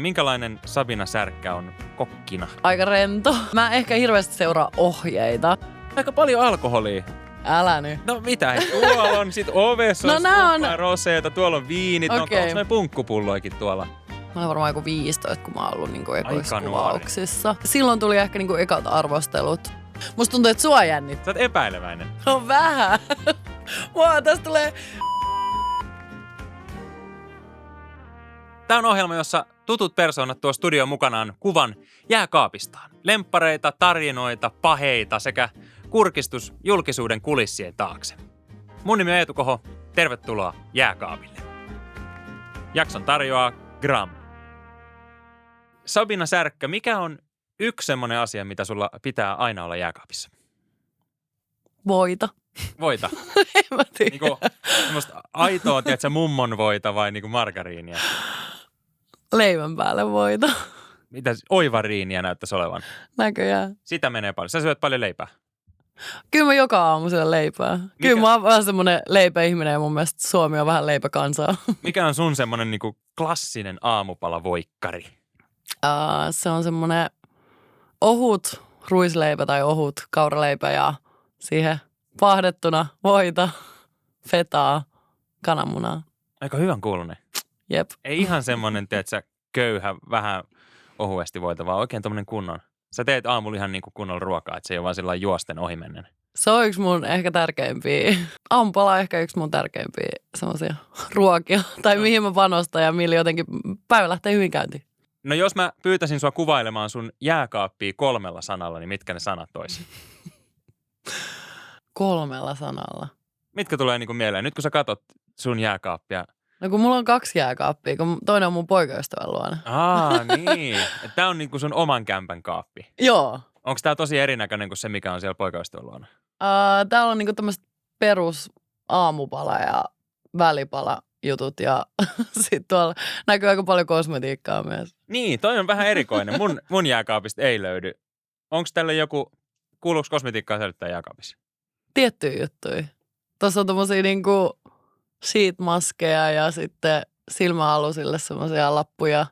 Minkälainen Sabina Särkkä on kokkina? Aika rento. Mä en ehkä hirveästi seuraa ohjeita. Aika paljon alkoholia. Älä nyt. No mitä? Tuolla on sit ovessa No on roseeta, tuolla on viinit, Okei. onko noin punkkupulloikin tuolla? Mä olen varmaan joku 15, kun mä oon ollut niinku ekoissa Aika kuvauksissa. Silloin tuli ehkä niinku ekat arvostelut. Musta tuntuu, että sua jännittää. Sä oot epäileväinen. No vähän. Tästä tulee... Tämä on ohjelma, jossa tutut persoonat tuo studion mukanaan kuvan jääkaapistaan. Lemppareita, tarinoita, paheita sekä kurkistus julkisuuden kulissien taakse. Mun nimi on Eetu Koho. Tervetuloa jääkaapille. Jakson tarjoaa Gram. Sabina Särkkä, mikä on yksi semmoinen asia, mitä sulla pitää aina olla jääkaapissa? Voita. Voita. En mä tiedä. Niinku semmoista aitoa, tiedätkö, mummon voita vai niinku margariinia? Leivän päälle voita. Mitä oivariinia näyttäisi olevan? Näköjään. Sitä menee paljon. Sä syöt paljon leipää. Kyllä mä joka aamu syön leipää. Kyllä mä oon vähän semmonen leipäihminen ja mun mielestä Suomi on vähän leipäkansaa. Mikä on sun semmonen niinku klassinen aamupalavoikkari? Se on semmonen ohut ruisleipä tai ohut kauraleipä ja siihen paahdettuna voita, fetaa, kananmunaa. Aika hyvän kuulunen. Jep. Ei ihan semmonen, tiedätkö, köyhä, vähän ohuesti voita, vaan oikein tommonen kunnon. Sä teet aamulla ihan niinku kunnolla ruokaa, että se ei ole vaan sillä juosten ohimennen. Se on yksi mun ehkä tärkeimpiä. Aamupala on ehkä yksi mun tärkeimpiä semmosia ruokia. Tai mihin mä panostan ja millä jotenkin päivä lähtee hyvin käyntiin. No jos mä pyytäisin sua kuvailemaan sun jääkaappia 3 sanalla, niin mitkä ne sanat olisi? 3 sanalla. Mitkä tulee niinku mieleen? Nyt kun sä katot sun jääkaappia. No kun mulla on 2 jääkaappia, kun toinen on mun poikaystävän luona. Niin. Tää on niinku sun oman kämpän kaappi. Joo. Onko tää tosi erinäköinen kuin se, mikä on siellä poikaystävän luona? Täällä on niinku tämmöiset perus aamupala ja välipala jutut ja sitten tuolla näkyy aika paljon kosmetiikkaa myös. Niin, toi on vähän erikoinen. Mun jääkaapista ei löydy. Onko tälle joku, kuuluuko kosmetiikkaa säilyttää jääkaapissa? Tiettyjä juttuja. Tuossa on tommosia niinku sheet-maskeja ja sitten silmäalusille semmosia lappuja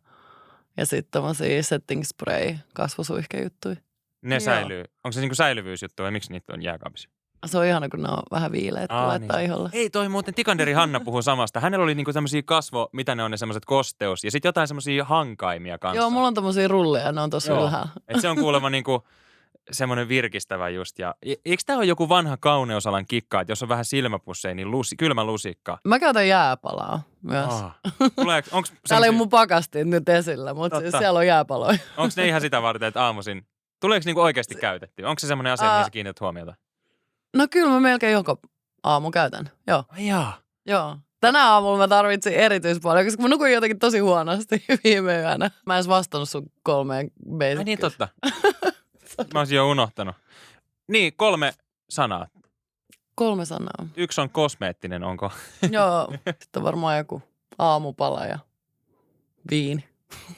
ja sitten tommosia setting spray kasvosuihkejuttuja. Ne Joo. säilyy. Onko se niinku säilyvyysjuttu vai miksi niitä on jääkaapissa? Se on ihana, kun ne on vähän viileät, kun laittaa niin. iholle. Ei, toi muuten Tikanderi Hanna puhuu samasta. Hänellä oli niinku tämmösiä mitä ne on ne semmoiset kosteus ja sitten jotain semmosia hankaimia kanssa. Joo, mulla on tommosia rulleja, ne on tosi ylhäällä. Et se on kuulemma niinku semmoinen virkistävä just. Ja eikö tää ole joku vanha kauneusalan kikka, että jos on vähän silmäpusseja, niin kylmä lusikka? Mä käytän jääpalaa myös. Täällä ei ole mun pakastin nyt esillä, mutta siis siellä on jääpaloja. Onko ne ihan sitä varten, että aamuisin, tuleeko niinku oikeasti käytetty? Onko se semmoinen asia, mihin sä kiinnität huomiota? No kyllä mä melkein joka aamu käytän, joo. Joo. Tänä aamulla mä tarvitsin erityispaljon, koska mä nukuin jotenkin tosi huonosti viime yönä. Mä en edes vastannut sun 3 basic. Ai niin, totta. Mä olisin jo unohtanut. Niin, 3 sanaa. 3 sanaa. Yksi on kosmeettinen, onko? Joo, sitten varmaan joku aamupala ja viini.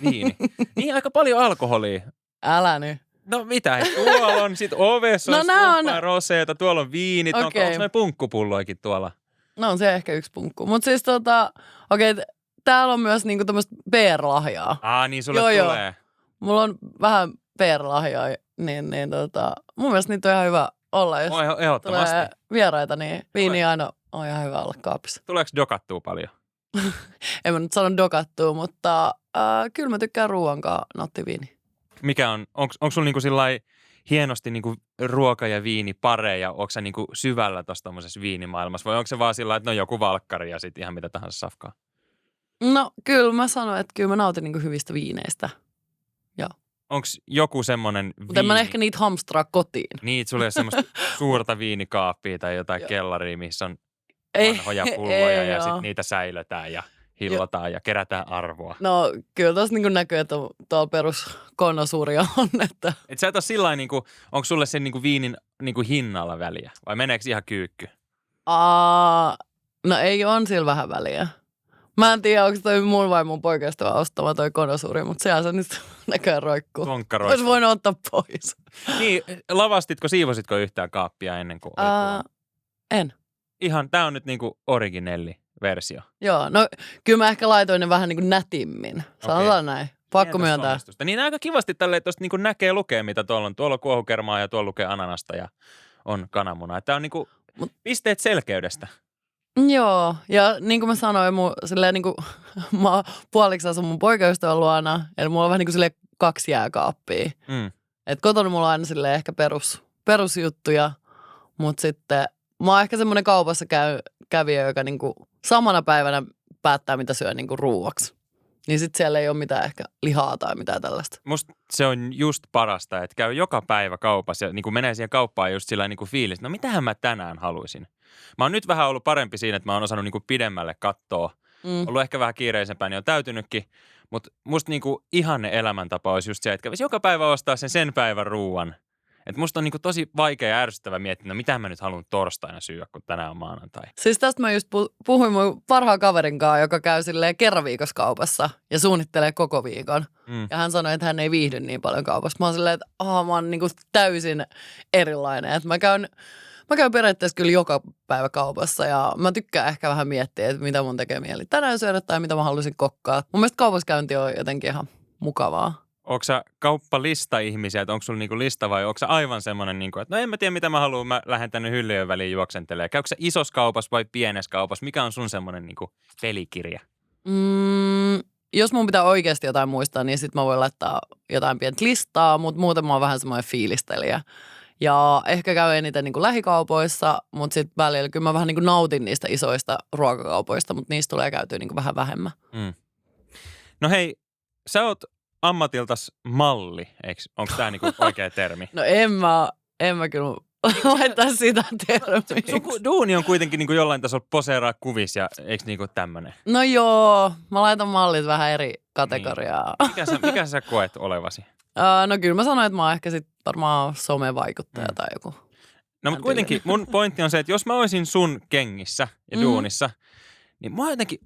Viini. Niin, aika paljon alkoholia. Älä nyt. No mitä, tuolla on sit ovessa on roseeta, tuolla on viinit, onko noin punkkupulloikin tuolla? No on se ehkä yksi punkku. Mutta siis täällä on myös niinku tämmöistä PR-lahjaa. Niin sulle tulee. Joo. Mulla on vähän PR-lahjaa, niin mun mielestä niitä on ihan hyvä olla, jos tulee vieraita, niin viini aina on ihan hyvä olla kaapissa. Tuleeko dokattua paljon? En mä nyt sano dokattua, mutta kyllä mä tykkään ruoankaan nauttia viini. Mikä onko sulla niinku sillai hienosti niinku ruoka ja viini pareja, onko sä niinku syvällä tossa tommosessa viinimaailmassa vai onko se vaan sillä, että no joku valkkari ja sit ihan mitä tahansa safkaa? No kyllä mä sanon, että kyllä mä nautin niinku hyvistä viineistä. Joo. Onko joku semmonen mutta en mä ehkä niitä hamstraa kotiin. Niin, sulla ei ole semmoista suurta viinikaappia tai jotain kellaria, missä on vanhoja pulloja ja sit niitä säilötään ja hillotaan ja kerätään arvoa. No kyllä tossa niinku näkyy, että tuolla perus konnosuuria on. Että et sä et ole sillain niinku, onko sulle sen niinku viinin niinku hinnalla väliä vai meneekö ihan kyykky? No ei on sillä vähän väliä. Mä en tiedä, onko toi mun vai mun poikaystävä ostama toi konnosuuri, mutta siellä se nyt näköjään roikkuu. Olisi voinut ottaa pois. Niin, siivositko yhtään kaappia ennen kuin En. Ihan, tää on nyt niinku originelli versio. Joo, no kyllä mä ehkä laitoin ne vähän niin kuin nätimmin. Sanotaan näin. Pakko myöntää. Niin aika kivasti tälleen tuosta niin näkee lukee, mitä tuolla on. Tuolla on kuohukermaa ja tuolla lukee ananasta ja on kananmunaa. Tämä on niin kuin pisteet selkeydestä. Joo, ja niin kuin mä sanoin, silleen niin kuin, mä puoliksi asun mun poikaystävän luona, eli mulla on vähän niin kuin silleen 2 jääkaappia. Et kotona mulla on aina silleen ehkä perusjuttuja, mutta sitten mä oon ehkä semmoinen kaupassa kävijä, joka niin kuin samana päivänä päättää, mitä syö niin kuin ruuaksi. Niin sitten siellä ei ole mitään ehkä lihaa tai mitään tällaista. Musta se on just parasta, että käy joka päivä kaupassa ja niin kuin menee siihen kauppaan just sillä niin kuin fiilis, no mitähän mä tänään haluaisin. Mä oon nyt vähän ollut parempi siinä, että mä oon osannut niin kuin pidemmälle katsoa. Ollut ehkä vähän kiireisempää, niin on täytynytkin. Mutta musta niin kuin ihanne elämäntapa olisi just se, että kävisi joka päivä ostaa sen päivän ruuan. Että musta on niin kuin tosi vaikea ja ärsyttävä miettiä, no mitä mä nyt haluan torstaina syödä, kun tänään on maanantai. Siis tästä mä just puhuin mun parhaan kaverin kanssa, joka käy silleen kerran viikossa kaupassa ja suunnittelee koko viikon. Ja hän sanoi, että hän ei viihdy niin paljon kaupassa. Mä oon silleen, että mä oon niin kuin täysin erilainen. Että mä käyn periaatteessa kyllä joka päivä kaupassa ja mä tykkään ehkä vähän miettiä, että mitä mun tekee mieli tänään syödä tai mitä mä haluaisin kokkaa. Mun mielestä kaupassa käynti on jotenkin ihan mukavaa. Onko sä kauppalista-ihmisiä, että onko sulla niinku lista vai onko sä aivan semmoinen, niinku, että no en mä tiedä mitä mä haluan, mä lähden tänne hyllyjen väliin juoksentelemaan. Käykö sä isossa kaupassa vai pienessä kaupassa? Mikä on sun semmoinen niinku pelikirja? Jos mun pitää oikeasti jotain muistaa, niin sit mä voin laittaa jotain pientä listaa, mutta muuten mä oon vähän semmoinen fiilistelijä. Ja ehkä käy eniten niin kuin lähikaupoissa, mutta sitten välillä kyllä mä vähän niin kuin nautin niistä isoista ruokakaupoista, mutta niistä tulee käytyä niin kuin vähän vähemmän. No hei, sä oot ammatiltas malli, onko tämä niinku oikea termi? No en mä kyllä laittaa sitä termiksi. Sun duuni on kuitenkin niinku jollain tasolla poseeraa kuvissa ja eikö niinku tämmönen? No joo, mä laitan mallit vähän eri kategoriaa. Niin. Mikä sä koet olevasi? No kyllä mä sanoin, että mä oon ehkä sit varmaan somevaikuttaja tai joku. No mutta kuitenkin mun pointti on se, että jos mä olisin sun kengissä ja duunissa, niin mua jotenkin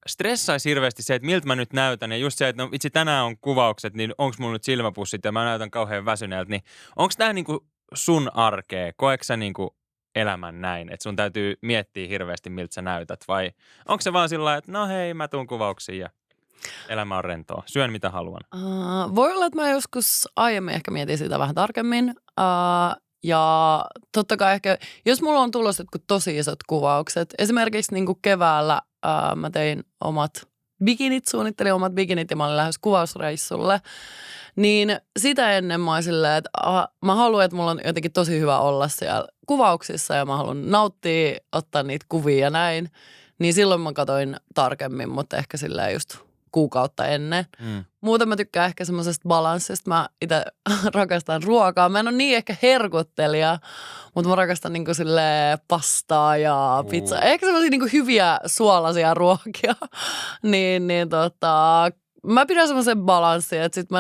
stressaisi hirveästi se, että miltä mä nyt näytän. Ja just se, että no itse tänään on kuvaukset, niin onko mulla nyt silmäpussit ja mä näytän kauhean väsyneeltä. Niin onko tää niinku sun arkea? Koetko sä niinku elämän näin? Että sun täytyy miettiä hirveästi, miltä sä näytät? Vai onko se vaan sillä lailla, että no hei, mä tuun kuvauksiin ja elämä on rentoa. Syön mitä haluan. Voi olla, että mä joskus aiemmin ehkä mietin sitä vähän tarkemmin. Ja totta kai ehkä, jos mulla on tulossa jotkut tosi isot kuvaukset, esimerkiksi niin kuin keväällä mä tein omat bikinit, suunnittelin omat bikinit ja mä olin lähes kuvausreissulle, niin sitä ennen mä olin silleen, että mä haluan, että mulla on jotenkin tosi hyvä olla siellä kuvauksissa ja mä haluan nauttia, ottaa niitä kuvia ja näin, niin silloin mä katsoin tarkemmin, mutta ehkä silleen just kuukautta ennen. Muuten mä tykkään ehkä semmoisesta balanssista. Mä itse rakastan ruokaa. Mä en ole niin ehkä herkuttelija, mutta mä rakastan niinku silleen pastaa ja pizzaa. Ehkä semmoisia niinku hyviä suolaisia ruokia. Mä pidän semmoisen balanssin, että sit mä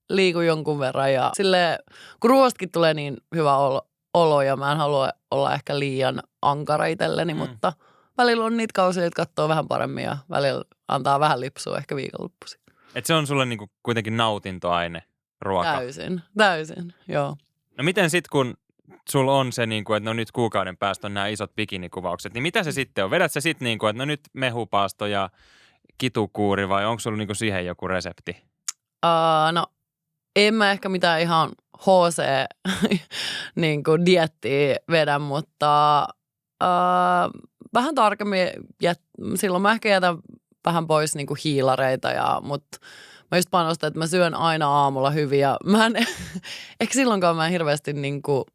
liikun jonkun verran. Ja silleen, kun ruoastakin tulee niin hyvä olo ja mä en halua olla ehkä liian ankara itselleni, mutta välillä on niitä kausia, että katsoo vähän paremmin ja välillä antaa vähän lipsua ehkä viikonloppuisin. Et se on sulle niinku kuitenkin nautintoaine, ruoka? Täysin, joo. No miten sit kun sulla on se, niinku, että no nyt kuukauden päästä on nämä isot bikinikuvaukset, niin mitä se sitten on? Vedät sä sitten niinku, että no nyt mehupaasto ja kitukuuri vai onko sulla niinku siihen joku resepti? No en mä ehkä mitään ihan HC niinku diettiä vedä, mutta vähän tarkemmin, silloin mä ehkä jätän vähän pois niinku hiilareita, mutta mä just panostan, että mä syön aina aamulla hyvin ja ehkä silloinkaan mä en hirveästi niinku,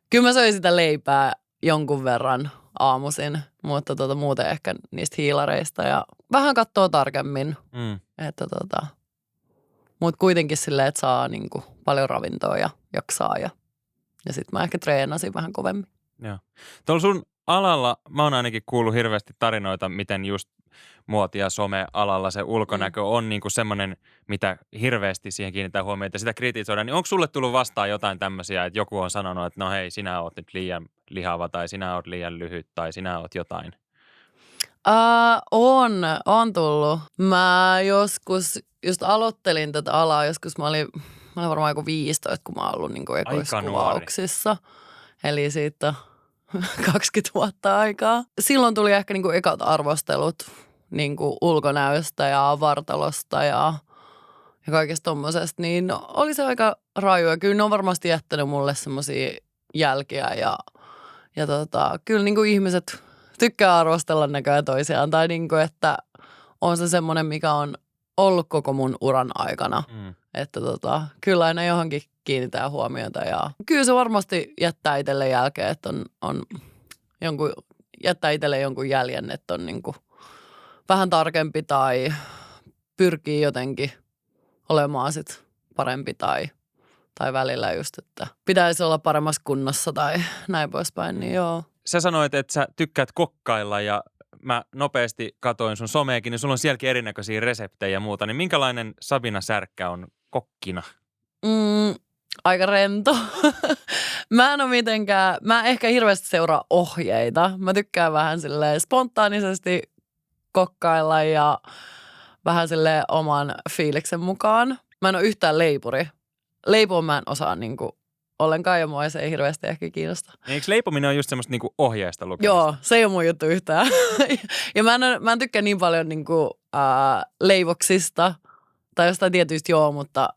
kyllä mä söin sitä leipää jonkun verran aamuisin, mutta muuten ehkä niistä hiilareista ja vähän katsoo tarkemmin, että mutta kuitenkin silleen, että saa niinku paljon ravintoa ja jaksaa ja sit mä ehkä treenasin vähän kovemmin. Joo. Tuolla sun alalla mä oon ainakin kuullut hirveästi tarinoita, miten just muoti- ja some-alalla se ulkonäkö on niinku semmoinen, mitä hirveästi siihen kiinnitetään huomiota ja sitä kritisoidaan. Niin onko sulle tullut vastaan jotain tämmöisiä, että joku on sanonut, että no hei, sinä oot nyt liian lihava tai sinä oot liian lyhyt tai sinä oot jotain? On tullut. Mä joskus just aloittelin tätä alaa, joskus mä olin varmaan joku 15, kun mä oon ollut niinku ekoiskuvauksissa. Eli siitä 20 vuotta aikaa. Silloin tuli ehkä niinku ekat arvostelut niinku ulkonäöstä ja vartalosta ja ja kaikesta tommosesta, niin oli se aika raju. Ja kyllä ne on varmasti jättänyt mulle semmoisia jälkiä ja kyllä niin kuin ihmiset tykkää arvostella näköjään toisiaan. Tai niin kuin, että on se semmoinen, mikä on ollut koko mun uran aikana. Että kyllä aina johonkin kiinnitään huomiota ja kyllä se varmasti jättää itselle jälkeen, että jättää itselle jonkun jäljen, että on niin kuin vähän tarkempi tai pyrkii jotenkin olemaan sit parempi tai välillä just, että pitäisi olla paremmassa kunnossa tai näin poispäin, niin joo. Sä sanoit, että sä tykkäät kokkailla ja mä nopeasti katoin sun someekin, niin sulla on sielläkin erinäköisiä reseptejä ja muuta. Niin minkälainen Sabina Särkkä on kokkina? Aika rento. Mä ehkä hirveästi seuraa ohjeita. Mä tykkään vähän silleen spontaanisesti kokkailla ja vähän silleen oman fiiliksen mukaan. Mä en ole yhtään leipuri. Leipoa mä en osaa niinku ollenkaan ja mua se ei hirveästi ehkä kiinnosta. Eikö leipominen ole just semmoista niinku ohjeista lukemista? Joo, se ei ole mun juttu yhtään. Ja mä en tykkää niin paljon niinku, leivoksista tai jostain tietyistä mutta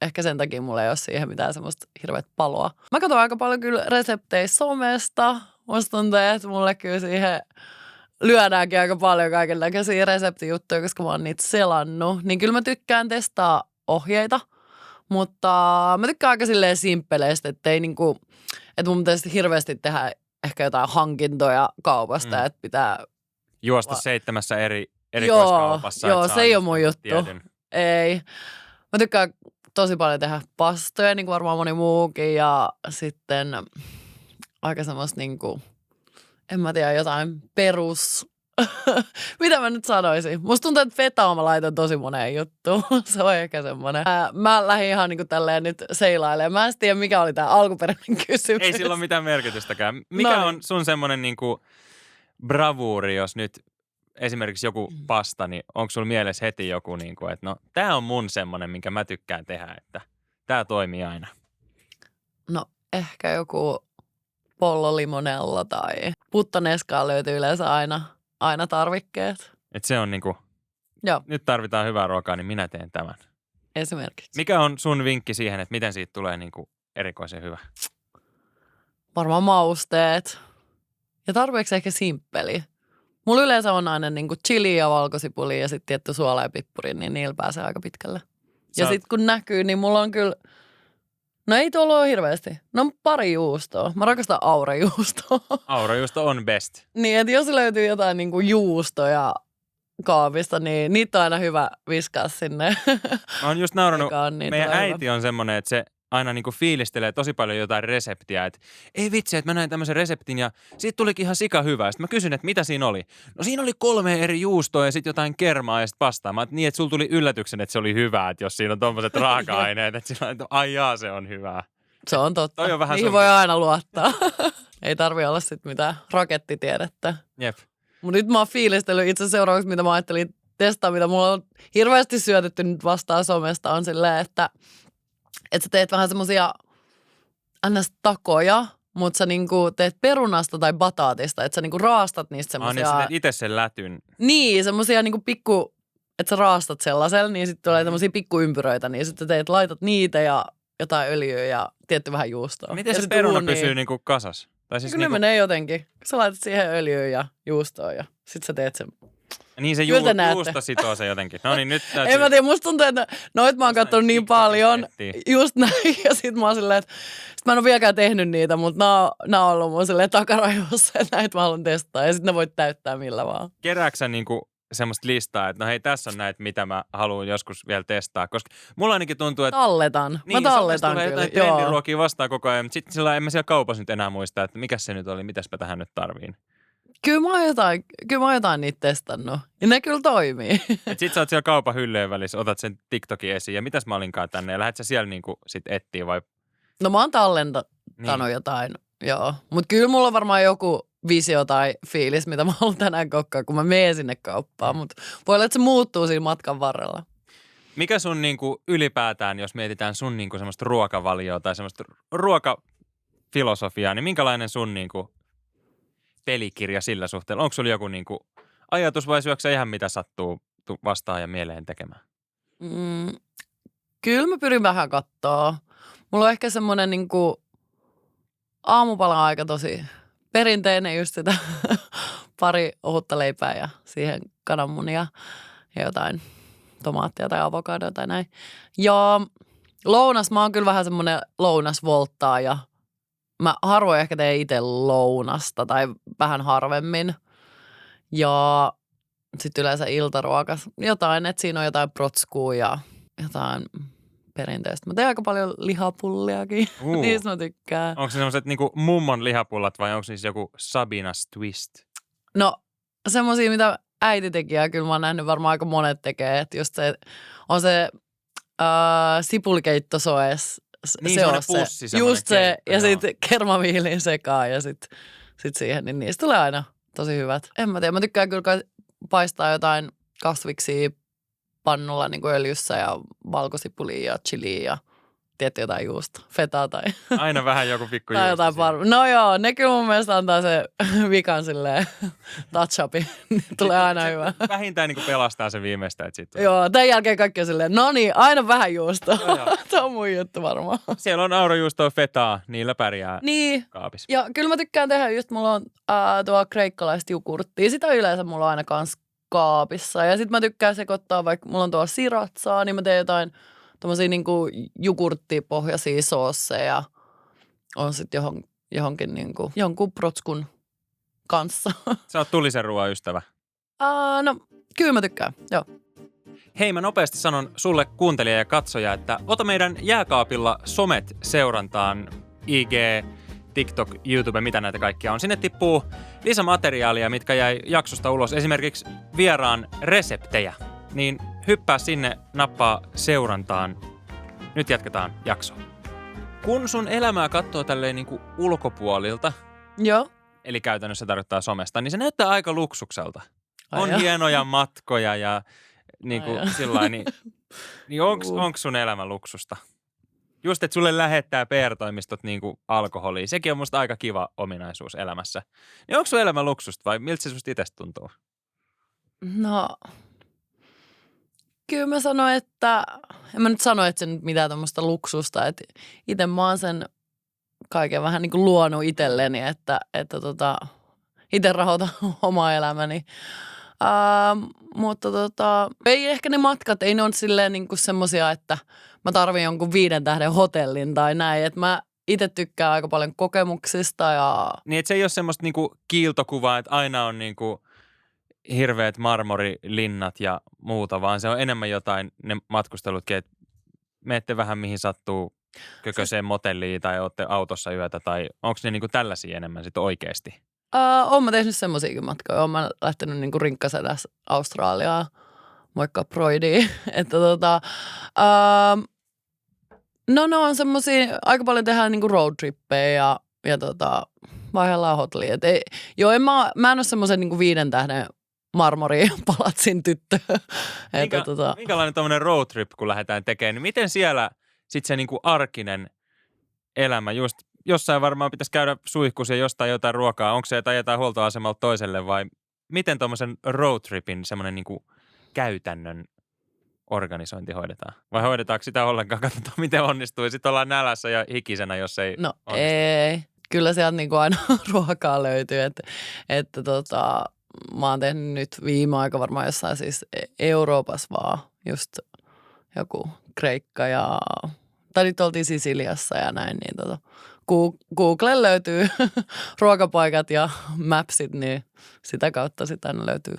ehkä sen takia mulla ei ole siihen mitään semmoista hirveät paloa. Mä katson aika paljon kyllä reseptejä somesta. Musta tuntuu, että mulle kyllä siihen lyödäänkin aika paljon kaikenlaisia reseptijuttuja, koska mä oon niitä selannut. Niin kyllä mä tykkään testaa ohjeita. Mutta mä tykkään aika silleen simppeleistä, että mun pitäisi hirveästi tehdä ehkä jotain hankintoja kaupasta, että pitää juosta 7 eri erikoiskaupassa. Joo, se ei ole mun juttu. Tietyn. Ei. Mä tykkään tosi paljon tehdä pastoja, niin kuin varmaan moni muukin, ja sitten aika semmoista en mä tiedä, jotain mitä mä nyt sanoisin? Musta tuntuu, että fetaa mä laitan tosi moneen juttuun. Se on ehkä semmoinen. Mä lähdin ihan tälleen nyt seilailemaan. Mä en tiedä, mikä oli tää alkuperäinen kysymys. Ei sillä ole mitään merkitystäkään. Mikä on sun semmoinen bravuuri, jos nyt esimerkiksi joku pasta, niin onko sulla mielessä heti joku, että no tää on mun semmoinen, minkä mä tykkään tehdä, että tää toimii aina? No ehkä joku pollo limonella tai puttaneskaa löytyy yleensä aina tarvikkeet. Että se on joo. Nyt tarvitaan hyvää ruokaa, niin minä teen tämän. Esimerkiksi. Mikä on sun vinkki siihen, että miten siitä tulee erikoisen hyvä? Varmaan mausteet. Ja tarpeeksi ehkä simppeli. Mulla yleensä on aina chili ja valkosipuli ja sitten tietty suola ja pippuri, niin niillä pääsee aika pitkälle. Ja sitten kun näkyy, niin mulla on kyllä, no ei tuolla ole hirveästi. No pari juustoa. Mä rakastan aurajuustoa. Aurajuusto on best. Niin, että jos löytyy jotain juustoja kaapista, niin niitä on aina hyvä viskaa sinne. Mä oon just naurannut, niin meidän äiti on semmoinen, että se aina fiilistelee tosi paljon jotain reseptiä, että ei vitsi, että mä näin tämmöisen reseptin ja siitä tulikin ihan sika hyvää. Sitten mä kysyn, että mitä siinä oli? No siinä oli 3 eri juustoa ja sitten jotain kermaa ja sitten pastaa. Mä niin, että sulla tuli yllätyksen, että se oli hyvää, että jos siinä on tommoset raaka-aineet, että sillä on, että ai jaa, se on hyvää. Se on totta. Toi on vähän niihin voi aina luottaa. Ei tarvi olla sitten mitään rakettitiedettä. Jep. Mutta nyt mä oon fiilistellyt itse seuraavaksi, mitä mä ajattelin testaa, mitä mulla on hirveästi syötetty nyt vastaan somesta, on silleen, että sä teet vähän semmosia takoja, mutta sä teet perunasta tai bataatista, että sä raastat niistä semmosia. Niin sä teet itse sen lätyn. Niin, semmosia pikku, että sä raastat sellaisella, niin sitten tulee tämmösiä pikkuympyröitä, niin sitten laitat niitä ja jotain öljyä ja tietty vähän juustoa. Miten se peruna pysyy kasas? Tai siis ne menee jotenkin. Sä laitat siihen öljyä ja juustoa ja sit sä teet sen. Niin se juusto sitoo se jotenkin. No niin, nyt täytyy. En mä tiedä, musta tuntuu, että noit mä oon katsonut niin paljon. Just näin. Ja sit mä oon silleen, että mä en ole vieläkään tehnyt niitä, mutta nää on ollut mun silleen takaraivossa, että näitä mä haluan testaa. Ja sit ne voit täyttää millä vaan. Kerääksä semmoista listaa, että no hei, tässä on näitä, mitä mä haluan joskus vielä testaa. Koska mulla ainakin tuntuu, että talletan. Niin, mä talletan tulee kyllä. jotain trendiruokia vastaan koko ajan, mutta sitten en mä siellä kaupassa nyt enää muista, että mikä se nyt oli, mitäspä tähän nyt tarviin. Kyllä mä oon jotain niitä testannut. Ja ne kyllä toimii. Et sit sä oot siellä kaupan hyllyjen välissä, otat sen TikTokin esiin ja mitäs mä olinkaan tänne ja lähdet sä siellä sit etsiä vai? No mä oon tallentanut jotain, joo. Mut kyllä mulla on varmaan joku visio tai fiilis, mitä mä haluan tänään kokkaa, kun mä menen sinne kauppaan. Mut voi olla, että se muuttuu siinä matkan varrella. Mikä sun ylipäätään, jos mietitään sun semmoista ruokavalioa tai semmoista ruokafilosofiaa, niin minkälainen sun pelikirja sillä suhteella? Onko sulla joku ajatus vai syöksä ihan mitä sattuu vastaan ja mieleen tekemään? Kyllä mä pyrin vähän kattoo. Mulla on ehkä semmoinen niinku aamupala aika tosi perinteinen just sitä pari ohutta leipää ja siihen kananmunia ja jotain tomaattia tai avokadoa tai näin. Ja lounas, mä oon kyllä vähän semmoinen lounasvolttaaja. Mä harvoin ehkä teen itse lounasta tai vähän harvemmin. Ja sitten yleensä iltaruokas jotain, että siinä on jotain protskua ja jotain perinteistä. Mä teen aika paljon lihapulliakin, niistä mä tykkään. Onko se semmoiset niinku mummon lihapullat vai onko niissä joku Sabinas twist? No semmosia, mitä äiti teki ja kyllä mä oon nähnyt varmaan aika monet tekee. Että just se on se sipulikeittosoes. Niin, se on pussi, se. Just se keitto, ja sitten kermaviiliin sekaan ja sitten siihen, niin niistä tulee aina tosi hyvät. En mä tiedä, mä tykkään kyllä paistaa jotain kasviksia pannulla niin kuin öljyssä ja valkosipulia ja chiliä ja tietty jotain juusta, fetaa tai Aina vähän joku pikku tai jotain No joo, ne kyllä mun mielestä antaa se vikan silleen touch-upin. Tulee aina hyvä. Vähintään niin kuin pelastaa se viimeistä. Että sit Joo, tämän jälkeen kaikki on silleen, no niin, aina vähän juustoa. Tämä on mun juttu varmaan. Siellä on aurajuustoa, fetaa, niillä pärjää niin. kaapissa. Ja kyllä mä tykkään tehdä just, mulla on tuo kreikkalaista jogurttia. Sitä yleensä mulla on aina kans kaapissa. Ja sit mä tykkään sekoittaa, vaikka mulla on tuo siratsaa, niin mä teen jotain tommosia niinku jogurttipohjaisia soosseja. On sit johonkin niinku, jonkun protskun kanssa. Sä oot tulisen ruoan ystävä. No, kyllä mä tykkään, joo. Hei, mä nopeasti sanon sulle kuuntelija ja katsoja, että ota meidän jääkaapilla somet seurantaan. IG, TikTok, YouTube, mitä näitä kaikkia on. Sinne tippuu lisämateriaalia, mitkä jäi jaksosta ulos. Esimerkiksi vieraan reseptejä. Niin hyppää sinne, nappaa seurantaan. Nyt jatketaan jaksoa. Kun sun elämää katsoo tälleen niin kuin ulkopuolilta, Joo. eli käytännössä tarkoittaa somesta, niin se näyttää aika luksukselta. On hienoja matkoja ja niin kuin sillain, niin onko sun elämä luksusta? Just, että sulle lähettää PR-toimistot niin kuin alkoholia. Sekin on musta aika kiva ominaisuus elämässä. Niin onko sun elämä luksusta vai miltä se susta itsestä tuntuu? No, kyllä mä sanoin, että en mä nyt sano, että se nyt mitään tämmöistä luksusta. Että itse mä oon sen kaiken vähän niin kuin luonut itselleni, että itse rahoitan omaa elämäni. Mutta ei ehkä ne matkat, ei ne ole silleen niin kuin semmosia, että mä tarvin jonkun 5 tähden hotellin tai näin. Että mä itse tykkään aika paljon kokemuksista ja... Niin, että se ei ole semmoista niinku kiiltokuvaa, että aina on niinku hirveät marmorilinnat ja muuta, vaan se on enemmän jotain ne matkustelutkin, että menette vähän mihin sattuu kököiseen motelliin tai olette autossa yötä tai onko ne niinku tällaisia enemmän sitten oikeasti? Oon mä tehnyt semmosiakin matkoja. Oon mä lähtenyt niinku rinkkasedässä Australiaan, moikka Broidiin. Että no ne on semmosia, aika paljon tehdään niinku roadtrippejä ja vaihdellaan hotellia. Mä en ole semmoisen niinku 5 tähden marmoripalatsin tyttö. Minkälainen tommonen roadtrip, kun lähdetään tekemään, niin miten siellä sitten se niinku arkinen elämä just jossain varmaan pitäisi käydä suihkussa ja jostain jotain ruokaa. Onko se, että ajetaan huoltoasemalta toiselle vai miten tuommoisen roadtripin semmoinen niinku käytännön organisointi hoidetaan? Vai hoidetaanko sitä ollenkaan? Katsotaan, miten onnistuu. Sitten ollaan nälässä ja hikisenä, jos ei No onnistu. Ei. Kyllä sieltä niinku aina ruokaa löytyy. Että mä oon tehnyt nyt viime aika varmaan jossain siis Euroopassa vaan just joku Kreikka ja... Tai nyt oltiin Sisiliassa ja näin, niin Google löytyy ruokapaikat ja mapsit, niin sitä kautta sitten aina löytyy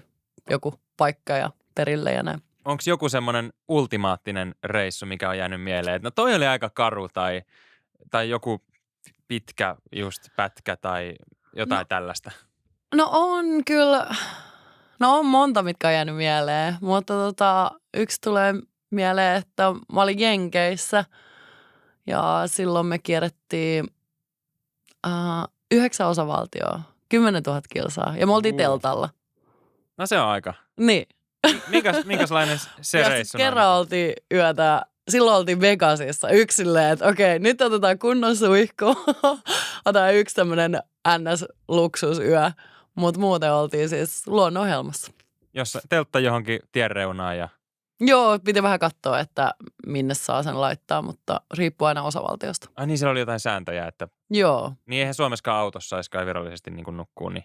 joku paikka ja perille ja näin. Onko joku semmoinen ultimaattinen reissu, mikä on jäänyt mieleen, että no toi oli aika karu tai joku pitkä just pätkä tai jotain tällaista? No on kyllä, on monta, mitkä on jäänyt mieleen, mutta yksi tulee mieleen, että mä olin Jenkeissä ja silloin me kierrettiin 9 osavaltioa, 10 000 kilsaa ja me oltiin teltalla. No se on aika. Niin. Minkälainen se ja reissu? Kerran oltiin yötä, silloin oltiin Vegasissa yksilleen, että okei, nyt otetaan kunnon suihku, otetaan yksi tämmöinen NS-luksusyö, mutta muuten oltiin siis luonnonohjelmassa. Jossa teltta johonkin tien reunaan ja... Joo, piti vähän katsoa, että minne saa sen laittaa, mutta riippuu aina osavaltiosta. Ai niin, siellä oli jotain sääntöjä, että Joo, niin eihän Suomessakaan autossa saisi kai virallisesti niin kuin nukkua, niin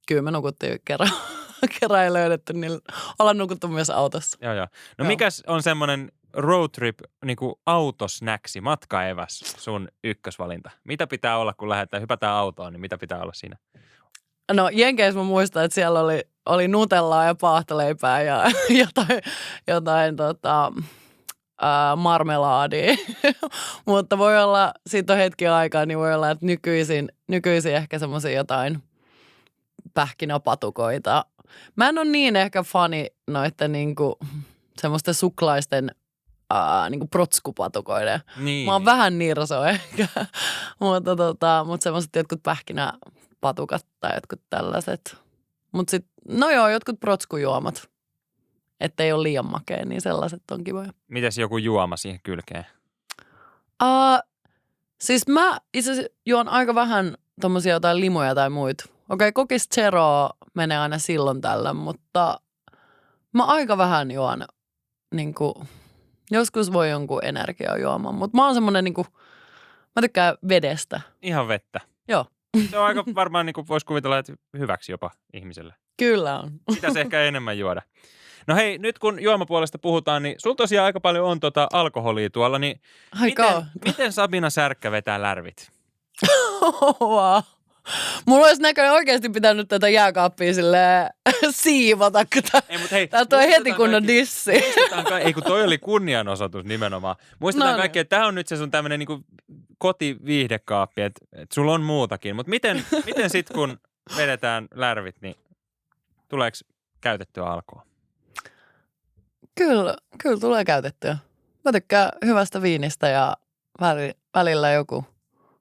kyllä me nukuttiin kerran. Kerran ei löydetty, niin ollaan nukuttu myös autossa. joo. No Joo. mikäs on semmoinen road trip niin kuin autosnäksi, matkaeväs sun ykkösvalinta? Mitä pitää olla, kun hypätään autoon, niin mitä pitää olla siinä? No Jenkeissä mä muistan, että siellä oli nutellaa ja paahtaleipää ja jotain marmelaadia. Mutta voi olla, siitä on hetki aikaa, niin voi olla, että nykyisin ehkä semmoisia jotain pähkinäpatukoita. Mä en ole niin ehkä fani noitten niinku semmoisten suklaisten niinku protskupatukoiden. Niin. Mä oon vähän nirso ehkä, mutta semmoiset jotkut pähkinäpatukat tai jotkut tällaiset. Mutta sitten, no joo, jotkut protskujuomat, ettei ole liian makea, niin sellaiset on kivoja. Mites joku juoma siihen kylkeen? Siis mä itse asiassa juon aika vähän tommosia jotain limoja tai muita. Okei, kokis zeroa menee aina silloin tällä, mutta mä aika vähän juon niinku, joskus voi jonkun energiajuoman, mutta mä oon semmonen niinku, mä tykkään vedestä. Ihan vettä. Joo. Se on aika varmaan, niin kuin voisi kuvitella, että hyväksi jopa ihmiselle. Kyllä on. Pitäisi ehkä enemmän juoda. No hei, nyt kun juomapuolesta puhutaan, niin sulla tosiaan aika paljon on alkoholia tuolla, niin miten Sabina Särkkä vetää lärvit? Wow. Mulla olisi näköinen oikeasti pitänyt tätä jääkaappia silleen siivota, kun täältä on heti kunnon dissi. Ei kun toi oli kunnianosoitus nimenomaan. Muistetaan kaikki, että tämä on nyt se sun tämmöinen niinku kotiviihdekaappi, että sulla on muutakin. Mutta miten sitten kun vedetään lärvit, niin tuleeko käytettyä alkoa? Kyllä tulee käytettyä. Mä tykkään hyvästä viinistä ja välillä joku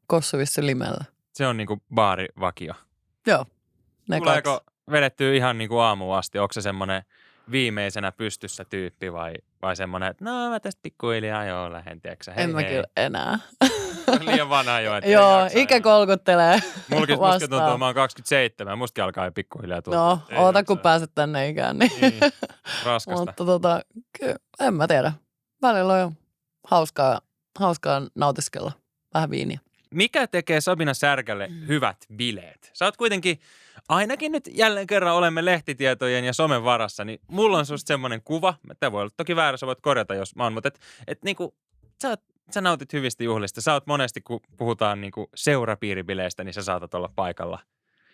kossuvissi limellä. Se on niinku baarivakio. Joo. Tuleeko vedettyä ihan niinku aamuun asti? Onko se semmoinen viimeisenä pystyssä tyyppi vai semmoinen, että no mä tästä pikkuhiljaa joo lähden, tiiäksä. En mä kyllä enää. Liian vanha jo. Joo, ikä kolkuttelee musta tuntuu, mä oon 27. Mustakin alkaa jo pikkuhiljaa tulla. No, oota kun pääset tänne ikään. Niin. Raskasta. Mutta kyllä, en mä tiedä. Välillä on jo hauskaa nautiskella vähän viiniä. Mikä tekee Sabina Särkälle hyvät bileet? Sä oot kuitenkin, ainakin nyt jälleen kerran olemme lehtitietojen ja somen varassa, niin mulla on susta semmoinen kuva, tämä voi olla toki väärässä, voit korjata jos mä oon, mutta et niinku, sä nautit hyvistä juhlista. Sä oot monesti, kun puhutaan niinku seurapiiribileistä, niin sä saatat olla paikalla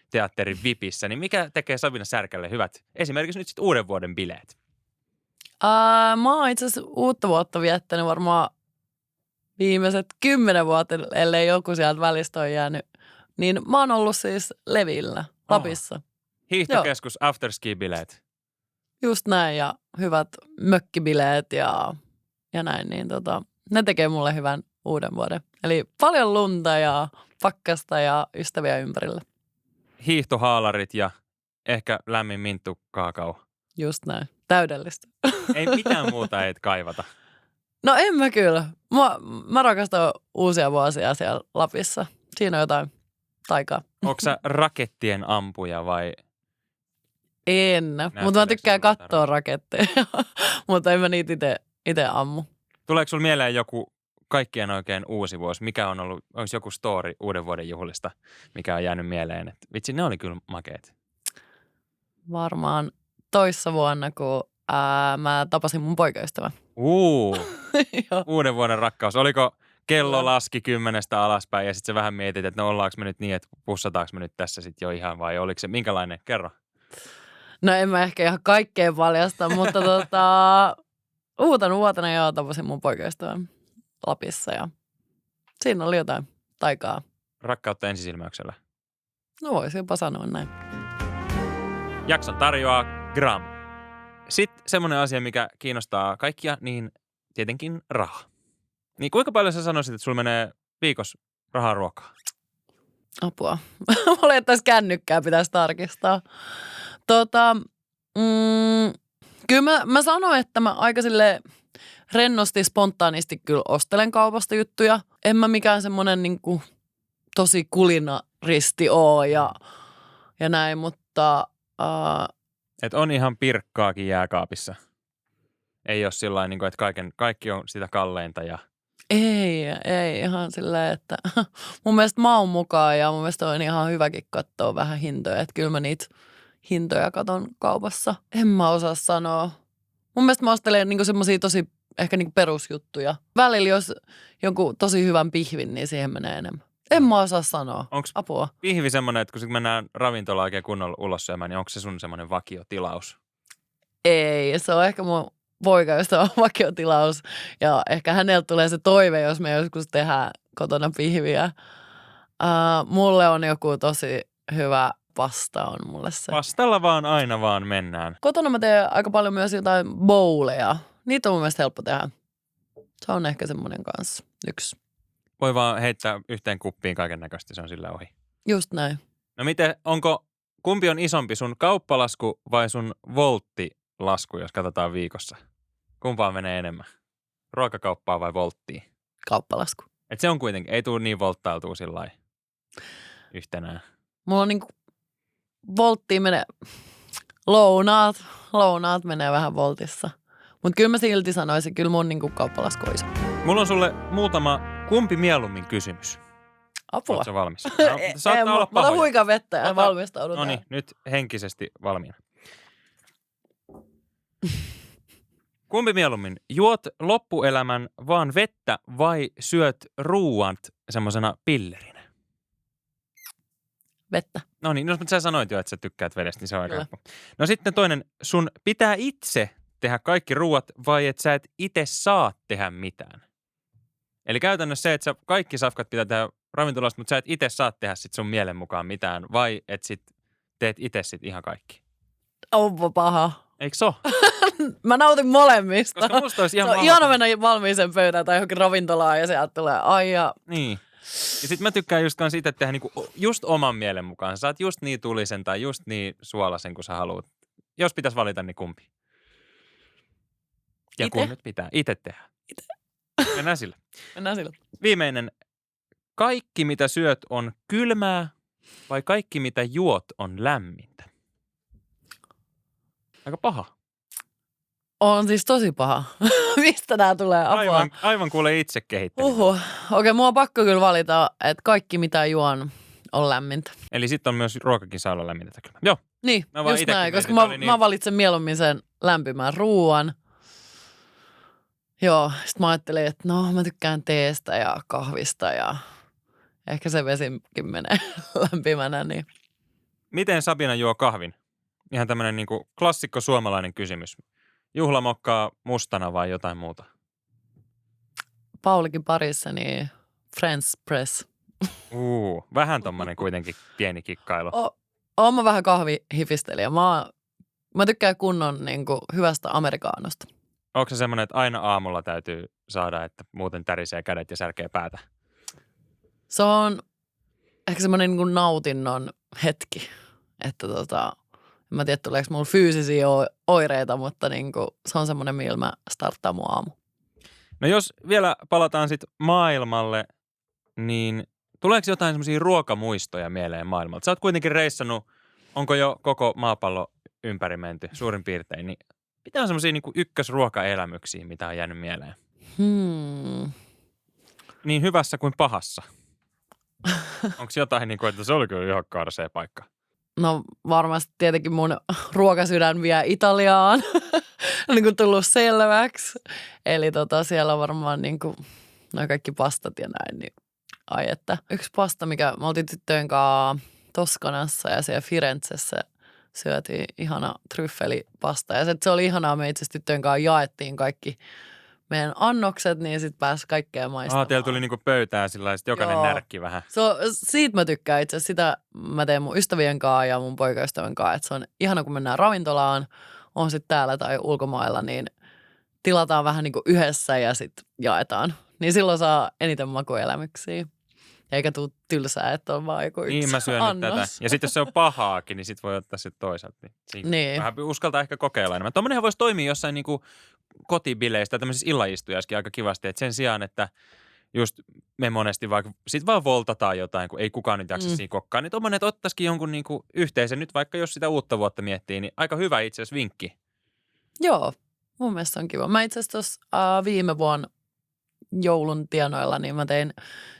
teatterin VIPissä. Niin mikä tekee Sabina Särkälle hyvät, esimerkiksi nyt sitten uuden vuoden bileet? Mä oon itse asiassa uutta vuotta viettänyt varmaan viimeiset 10 vuotta, ellei joku sieltä välistä ole jäänyt, niin mä oon ollut siis Levillä, Lapissa. Hiihtokeskus, afterski-bileet. Just näin, ja hyvät mökkibileet ja näin, niin ne tekee mulle hyvän uuden vuoden. Eli paljon lunta ja pakkasta ja ystäviä ympärillä. Hiihtohaalarit ja ehkä lämmin minttu kaakao. Just näin, täydellistä. Ei mitään muuta ei kaivata. No en mä kyllä. Mä rakastan uusia vuosia siellä Lapissa. Siinä on jotain taikaa. Onko sä rakettien ampuja vai? En, mutta mä tykkään katsoa raketteja, mutta en mä niitä itse ammu. Tuleeko sulla mieleen joku kaikkien oikein uusi vuosi? Mikä on ollut, onko joku story uuden vuoden juhlista, mikä on jäänyt mieleen? Että vitsi, ne oli kyllä makeet. Toissa vuonna, kun mä tapasin mun poikaystävän. Uuden vuoden rakkaus. Oliko kello laski 10 alaspäin ja sitten sä vähän mietit, että no ollaanko me nyt niin, että pussataanko me nyt tässä sitten jo ihan vai oliko se minkälainen? Kerro. No en mä ehkä ihan kaikkeen paljasta, mutta uutena vuotena joo tapasin mun poikaystävän Lapissa ja siinä oli jotain taikaa. Rakkautta ensisilmäyksellä. No voisi jopa sanoa näin. Jakson tarjoaa Gram. Sitten semmoinen asia, mikä kiinnostaa kaikkia, niin tietenkin raha. Niin kuinka paljon sä sanoisit, että sulla menee viikossa rahaa ruokaa? Apua. Mulle tässä kännykkää pitäisi tarkistaa. Kyllä mä sanoin, että mä aika silleen rennosti, spontaanisti kyllä ostelen kaupasta juttuja. En mä mikään semmoinen niinku tosi kulinaristi oo ja näin, mutta... Et on ihan pirkkaakin jääkaapissa. Ei ole sillä niin että kaikki on sitä kalleinta ja... Ei ihan silleen, että mun mielestä maun mukaan ja mun mielestä on ihan hyväkin katsoa vähän hintoja. Että kyllä mä niitä hintoja katon kaupassa. En mä osaa sanoa. Mun mielestä mä ostelen niinku semmosia tosi ehkä niinku perusjuttuja. Välillä jos jonkun tosi hyvän pihvin, niin siihen menee enemmän. En mä osaa sanoa. Onko Apua. pihvi semmoinen, että kun mennään ravintolaan oikein kunnolla ulos syömään, niin onko se sun semmoinen vakiotilaus? Ei, se on ehkä mun poikaystävän vakiotilaus. Ja ehkä häneltä tulee se toive, jos me joskus tehdään kotona pihviä. Mulle on joku tosi hyvä pasta on mulle se. Pastalla vaan aina vaan mennään. Kotona mä teen aika paljon myös jotain bowleja. Niitä on mun mielestä helppo tehdä. Se on ehkä semmoinen kanssa yksi. Voi vaan heittää yhteen kuppiin kaiken näköistä, se on sillä ohi. Just näin. No miten, kumpi on isompi, sun kauppalasku vai sun volttilasku, jos katsotaan viikossa? Kumpaan menee enemmän? Ruokakauppaa vai volttiin? Kauppalasku. Et se on kuitenkin, ei tule niin volttailtua sillä yhtenään. Mulla on niinku volttiin menee lounaat menee vähän voltissa. Mutta kyllä mä silti sanoisin, kyllä mun niinku kauppalasku on iso. Mulla on sulle muutama kumpi mieluummin kysymys. Apua. Ootko valmis? No, saattaa olla mä otan pahoja. huikan vettä ja valmistaudun. No niin, nyt henkisesti valmiina. Kumpi mieluummin? Juot loppuelämän vaan vettä vai syöt ruuat semmosena pillerinä? Vettä. No niin, no, mutta sä sanoit jo, että sä tykkäät vedestä, niin se on aika helppo. No sitten toinen, sun pitää itse tehdä kaikki ruuat vai et sä et itse saa tehdä mitään? Eli käytännössä se, että sä kaikki safkat pitää tehdä ravintolasta, mutta sä et itse saa tehdä sit sun mielen mukaan mitään vai et sit teet itse sit ihan kaikki? Onpa paha. Eikö se ole? Mä nautin molemmista. Koska musta olisi ihan se on ihana mennä valmiiseen pöytään tai johonkin ravintolaan ja sieltä tulee aija. Niin. Ja sit mä tykkään just kans itse tehdä niinku just oman mielen mukaan. Sä saat just niin tulisen tai just niin suolasen kuin sä haluat. Jos pitäisi valita, niin kumpi? Ja Ite? kun nyt pitää itse tehdä. Mennään sillä. Mennään sillä. Viimeinen. Kaikki mitä syöt on kylmää vai kaikki mitä juot on lämmintä? Aika paha. On siis tosi paha. Mistä tää tulee? Apua. Aivan kuule itse kehittänyt. Okei, mua on pakko kyllä valita, että kaikki mitä juon on lämmintä. Eli sitten on myös ruokakin saa olla lämmintä kyllä. Joo. Niin, Mä vaan just itekin näin, koska mietin, mä valitsen mieluummin sen lämpimän ruuan. Joo, sit mä ajattelin, että no mä tykkään teestä ja kahvista ja ehkä se vesikin menee lämpimänä. Niin. Miten Sabina juo kahvin? Ihan tämmönen niinku klassikko suomalainen kysymys. Juhlamokkaa mustana vai jotain muuta? Paulikin parissa, niin French press. Vähän tommonen kuitenkin pieni kikkailu. Oon mä vähän kahvihifistelijä. Mä tykkään kunnon niin kuin, hyvästä amerikaanosta. Onko se semmoinen, että aina aamulla täytyy saada, että muuten tärisee kädet ja särkee päätä? Se on ehkä semmoinen niin kuin nautinnon hetki. Että en mä tiedä, tuleeko mulla fyysisiä oireita, mutta niin kuin, se on semmoinen, millä mä starttaan mun aamu. No jos vielä palataan sitten maailmalle, niin tuleeko jotain semmoisia ruokamuistoja mieleen maailmalta? Sä oot kuitenkin reissannut, onko jo koko maapallo ympäri menty suurin piirtein, niin mitä on semmoisia niinku ykkösruokaelämyksiä, mitä on jäänyt mieleen? Niin hyvässä kuin pahassa. Onko jotain, niin kuin, että se oli kyllä ihan karsee paikka? No varmasti tietenkin mun ruokasydän vie Italiaan. niin kuin tullut selväksi. Eli siellä on varmaan niin kuin, noi kaikki pastat ja näin. Niin, ai että. Yksi pasta, mikä me oltiin tyttöjen kanssa Toskanassa ja siellä Firenzessä syötiin ihana tryffelipasta. Ja se oli ihanaa, me itse asiassa tyttöjen kanssa jaettiin kaikki meidän annokset, niin sitten pääsi kaikkea maistamaan. Teillä tuli niinku pöytää sillä lailla, jokainen närkki vähän. Siitä mä tykkään itse asiassa. Sitä mä teen mun ystävien kanssa ja mun poikaystävän kanssa. Että se on ihana, kun mennään ravintolaan, on sitten täällä tai ulkomailla, niin tilataan vähän niin kuin yhdessä ja sitten jaetaan. Niin silloin saa eniten makuelämyksiä. Eikä tule tylsää, että on vaan joku yksi niin, mä syön nyt tätä. Ja sitten jos se on pahaakin, niin sit voi ottaa sitten toisaalta. Niin. Vähän uskaltaa ehkä kokeilla enemmän. Tuommoinenhan voisi toimia jossain niinku kotibileissä tai tämmöisissä illaistujaissakin aika kivasti. Että sen sijaan, että just me monesti vaikka sit vaan voltataan jotain, kun ei kukaan nyt jaksa siinä kokkaa. Niin tuommoinen, että ottaisikin jonkun niinku yhteisen nyt, vaikka jos sitä uutta vuotta miettii, niin aika hyvä itse asiassa vinkki. Joo. mun mielestä se on kiva. Mä itse asiassa tuossa viime vuonna joulun tienoilla, niin mä tein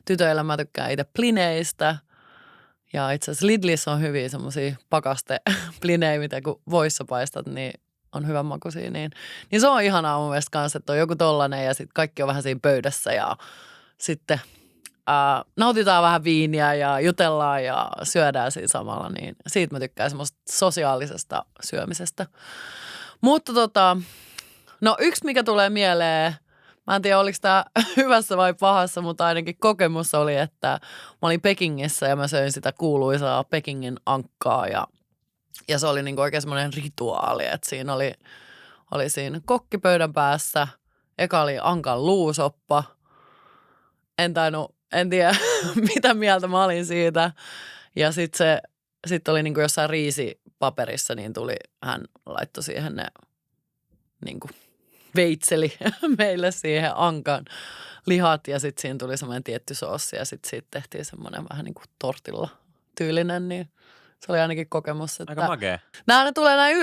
tytöillä, mä tykkään itse plineistä. Ja itse asiassa Lidlissä on hyviä semmosia pakaste-plinejä, mitä kun voissa paistat, niin on hyvän makuisia. Niin se on ihanaa mun mielestä kanssa, että on joku tollanen ja sitten kaikki on vähän siinä pöydässä ja sitten nautitaan vähän viiniä ja jutellaan ja syödään siinä samalla. Niin siitä mä tykkään semmoista sosiaalisesta syömisestä. Mutta no yksi mikä tulee mieleen, mä en tiedä oliko tämä hyvässä vai pahassa, mutta ainakin kokemus oli, että mä olin Pekingissä ja mä söin sitä kuuluisaa Pekingin ankkaa ja se oli niinku oikein semmoinen rituaali, että siinä oli siinä kokkipöydän päässä, eka oli ankan luusoppa, en tiedä mitä mieltä mä olin siitä ja sitten oli niinku jossain riisipaperissa, niin hän laittoi siihen ne niinku veitseli meille siihen ankan lihat ja sitten siinä tuli semmoinen tietty soossi ja sitten siitä tehtiin semmoinen vähän niin kuin tortilla tyylinen, niin se oli ainakin kokemus. Että Aika magea. nämä tulee näin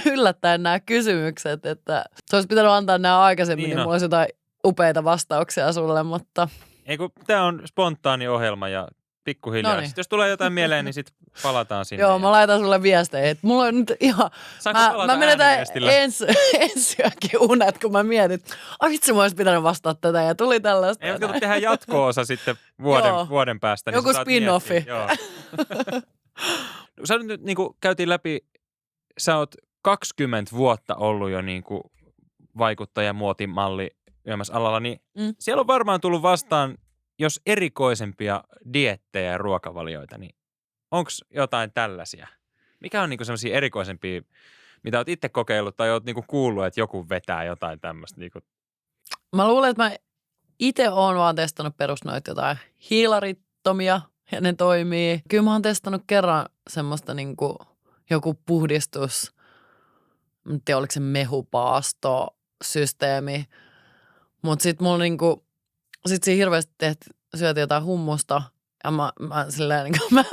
yllättäen nämä kysymykset, että se olisi pitänyt antaa nämä aikaisemmin, niin mulla olisi jotain upeita vastauksia sulle, mutta Ei kun tämä on spontaani ohjelma ja pikkuhiljaa. Noniin. Sitten jos tulee jotain mieleen, niin sitten palataan sinne. joo, mä laitan sulle viestejä, että mulla on nyt ihan, mä menetän ensi yökin unet, kun mä mietin, vitsi mä olisi pitänyt vastata tätä ja tuli tällaista. Ei, mutta tehdään jatko-osa sitten vuoden päästä. Niin joku spin-offi. Sä nyt niin kuin käytiin läpi, sä oot 20 vuotta ollut jo niin kuin vaikuttaja, muotimalli yömässä alalla, niin siellä on varmaan tullut vastaan, jos erikoisempia dieettejä ja ruokavalioita, niin onko jotain tällaisia? Mikä on niinku sellaisia erikoisempia, mitä oot itse kokeillut tai oot niinku kuullut, että joku vetää jotain tämmöistä? Niinku? Mä luulen, että mä itse oon vaan testannut perusnoita jotain hiilarittomia ja ne toimii. Kyllä mä oon testannut kerran semmoista niinku joku puhdistus, en tiedä oliko se mehupaastosysteemi, mutta sit mulla niinku sitten siinä hirveästi syötiin jotain hummusta ja mä silleen niin kuin, mä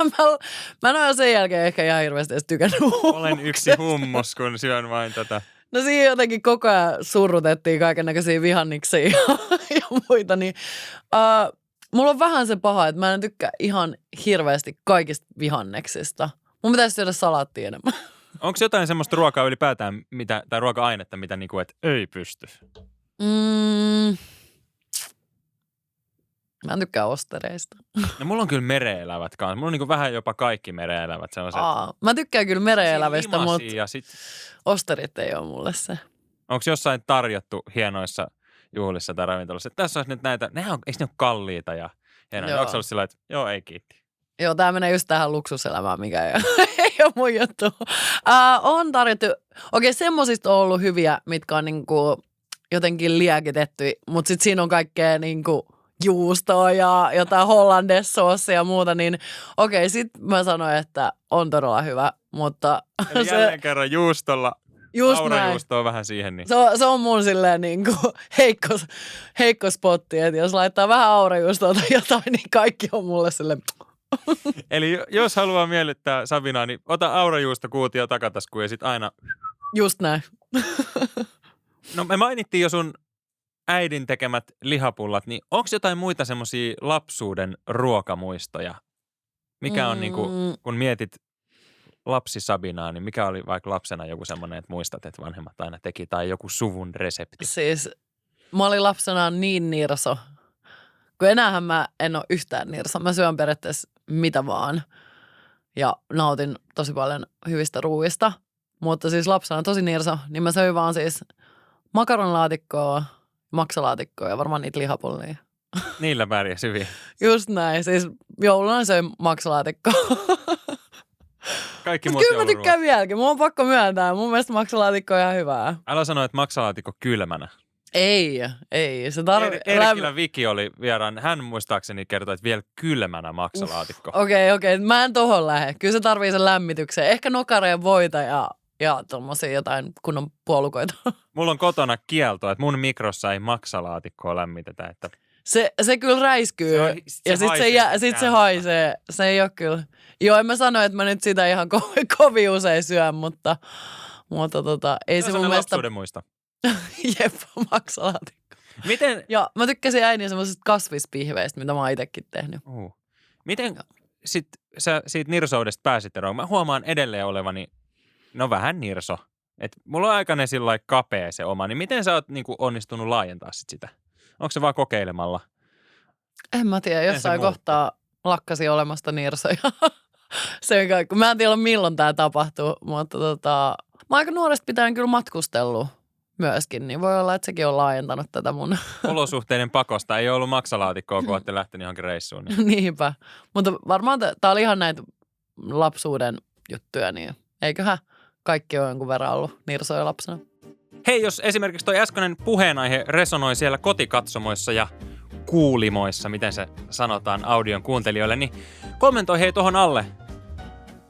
en ole sen jälkeen ehkä ihan hirveästi edes tykännyt hummuksesta. Olen yksi hummus, kun syön vain tätä. No siinä jotenkin koko ajan surrutettiin kaikennäköisiä vihanneksia ja muita, niin mulla on vähän se paha, että mä en tykkää ihan hirveästi kaikista vihanneksista. Mun pitäisi syödä salaattia enemmän. Onko jotain semmoista ruokaa ylipäätään, tai ruoka-ainetta, mitä niinku, et ei pysty? Mä en tykkää ostereista. No mulla on kyllä mereelävät kanssa. Mulla on niinku vähän jopa kaikki mereelävät sellaiset. Mä tykkään kyllä mereelävistä, mutta sit osterit ei ole mulle se. Onko jossain tarjottu hienoissa juhlissa tai ravintolassa, että tässä olisi nyt näitä, eikö ne ole kalliita ja hienoja? Onko se ollut sillä että joo, ei kiitti? Joo, tää menee just tähän luksuselämään, mikä ei ole mun juttu. On tarjottu, semmosista on ollut hyviä, mitkä on niinku jotenkin liekitetty, mutta sit siinä on kaikkea niinku juustoa ja jotain hollandaise-soosia ja muuta, niin sit mä sanoin, että on todella hyvä, mutta eli jälleen kerran juustolla, aurajuusto on vähän siihen. Niin. Se on mun silleen niinku heikko spotti, että jos laittaa vähän aurajuustoa tai jotain, niin kaikki on mulle silleen. Eli jos haluaa miellyttää Sabinaa, niin ota aurajuustokuutio takataskuun ja sit aina. Just näin. No me mainittiin jo sun äidin tekemät lihapullat, niin onko jotain muita semmoisia lapsuuden ruokamuistoja? Mikä on niinku, kun mietit lapsi Sabinaa, niin mikä oli vaikka lapsena joku semmoinen, että muistat, että vanhemmat aina teki, tai joku suvun resepti? Siis mä olin lapsena niin nirso, kun enäähän mä en ole yhtään nirso. Mä syön periaatteessa mitä vaan ja nautin tosi paljon hyvistä ruuista, mutta siis lapsena tosi nirso, niin mä söin vaan siis makaronilaatikkoa, maksalaatikkoa ja varmaan niitä lihapullia. Niillä pärjäs hyvin. Just näin. Siis jouluna söin maksalaatikkoa. Kaikki muut kyllä mä tykkään vieläkin. Mun on pakko myöntää. Mun mielestä maksalaatikko on ihan hyvää. Älä sano, että maksalaatikko kylmänä. Ei. Se Erkilä Viki oli vieraan. Hän muistaakseni kertoi, että vielä kylmänä maksalaatikko. Okei. Mä en tohon lähde. Kyllä se tarvii sen lämmitykseen. Ehkä nokareen voita ja tommosia jotain kunnon puolukoita. Mulla on kotona kielto, että mun mikrossa ei maksalaatikkoa lämmitetä. Että se kyllä räiskyy ja sit se haisee. Se ei ole kyllä. Joo, en mä sano, että mä nyt sitä ihan kovin usein syön, mutta ei se mun mielestä. Muista. Jep, maksalaatikko. Miten, Ja mä tykkäsin äidin semmoisista kasvispihveistä, mitä mä oon itsekin tehnyt. miten sit sä siitä nirsoudesta pääsit eroon? Mä huomaan edelleen olevani, no vähän nirso. Et mulla on aikainen sillä kapea se oma, niin miten sä oot niinku onnistunut laajentaa sitä? Onko se vaan kokeilemalla? En mä tiedä, se jossain muuttui? kohtaa lakkasi olemasta nirsoja. Se on mä en tiedä milloin tää tapahtuu, mutta mä oon aika nuoresta pitäen kyllä matkustellut myöskin, niin voi olla, että sekin on laajentanut tätä mun. Olosuhteiden pakosta ei ollut maksalaatikkoa, kun olette lähtenyt johonkin reissuun. Niin. Niinpä. Mutta varmaan tää oli ihan näitä lapsuuden juttuja, niin eiköhän kaikki ole jonkun verran ollut nirsoja lapsena. Hei, jos esimerkiksi toi äskeinen puheenaihe resonoi siellä kotikatsomoissa ja kuulimoissa, miten se sanotaan audion kuuntelijoille, niin kommentoi hei tohon alle.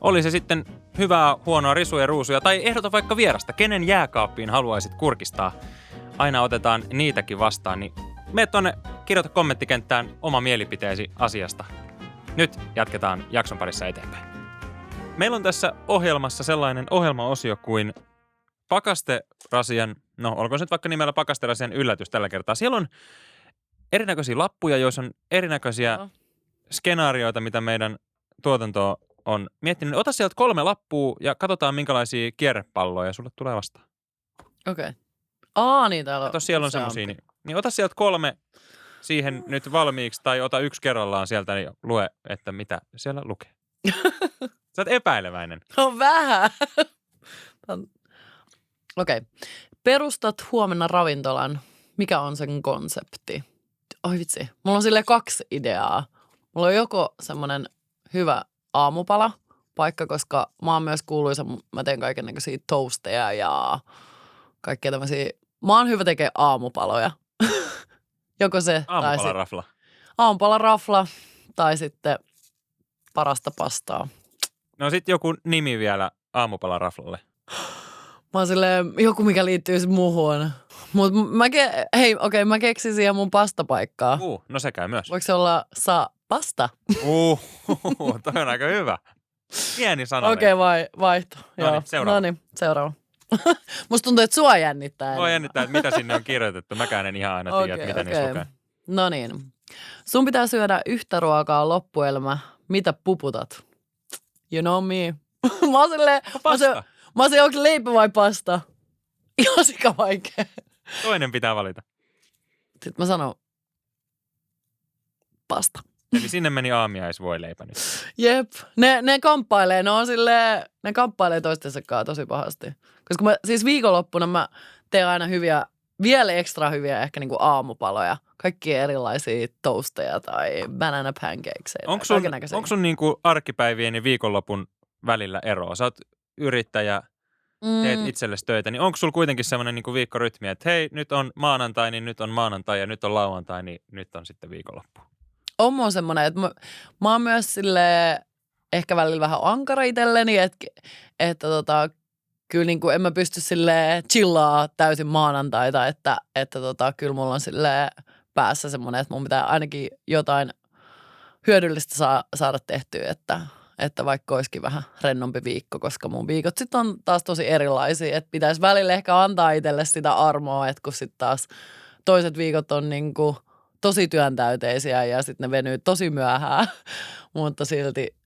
Oli se sitten hyvää, huonoa, risuja, ruusuja tai ehdota vaikka vierasta. Kenen jääkaappiin haluaisit kurkistaa? Aina otetaan niitäkin vastaan, niin mene tonne, kirjoita kommenttikenttään oma mielipiteesi asiasta. Nyt jatketaan jakson parissa eteenpäin. Meillä on tässä ohjelmassa sellainen ohjelmaosio kuin pakasterasian, no olkoon se nyt vaikka nimellä pakasterasian yllätys tällä kertaa. Siellä on erinäköisiä lappuja, joissa on erinäköisiä skenaarioita, mitä meidän tuotanto on miettinyt. Ota sieltä 3 lappua ja katsotaan, minkälaisia kierrepalloja sulle tulee vastaan. Okei. Niin täällä on. Kato, siellä on semmosia. Niin ota sieltä 3 siihen nyt valmiiksi tai ota yksi kerrallaan sieltä ja lue, että mitä siellä lukee. Sä oot epäileväinen. On vähän. Okei. Perustat huomenna ravintolan. Mikä on sen konsepti? Oi vitsi. Mulla on sille 2 ideaa. Mulla on joko semmoinen hyvä aamupala paikka, koska mä oon myös kuuluisa. Mä teen kaikennäköisiä toasteja ja kaikkea tämmöisiä. Mä oon hyvä tekee aamupaloja. Joko se Aamupalarafla. Aamupalarafla tai sitten parasta pastaa. No sit joku nimi vielä aamupalaraflalle. Mä oon silleen, joku mikä liittyy muuhun. Mut mä keksin siihen mun pastapaikkaa. No se käy myös. Voiko se olla pasta? Toi on aika hyvä. Pieni sana. Okei, vaihto. Noniin, seuraava. Noniin, seuraava. Musta tuntuu, että sua jännittää. Mua jännittää, että mitä sinne on kirjoitettu. Mäkään en ihan aina tiedä, mitä niissä lukee. No niin. Sun pitää syödä yhtä ruokaa loppuelämä. Mitä puputat? You know me. Mä oon silleen, Pasta. mä oon silleen, onko leipä vai pasta? Ihan sika vaikea. Toinen pitää valita. Sitten mä sanon pasta. Eli sinne meni aamiaisvoileipä nyt. Jep. Ne kamppailee toistensa kanssa tosi pahasti. Koska siis viikonloppuna mä teen aina vielä ekstra hyviä ehkä niinku aamupaloja. Kaikkia erilaisia toasteja tai banana pancakesia. Onko sun niinku arkipäivien ja viikonlopun välillä eroa? Sä oot yrittäjä, teet itsellesi töitä, niin onko sulla kuitenkin semmoinen niinku viikkorytmi, että hei, nyt on maanantai, niin nyt on maanantai ja nyt on lauantai, niin nyt on sitten viikonloppu? On mun semmoinen, että mä oon myös silleen ehkä välillä vähän ankara itselleni, että kyllä niin kuin en mä pysty silleen chillaa täysin maanantaita, että kyllä mulla on silleen päässä semmoinen, että mun pitää ainakin jotain hyödyllistä saada tehtyä, että vaikka olisikin vähän rennompi viikko, koska mun viikot sitten on taas tosi erilaisia, että pitäisi välillä ehkä antaa itselle sitä armoa, että kun sitten taas toiset viikot on niin kuin tosi työntäyteisiä ja sitten ne venyy tosi myöhään, mutta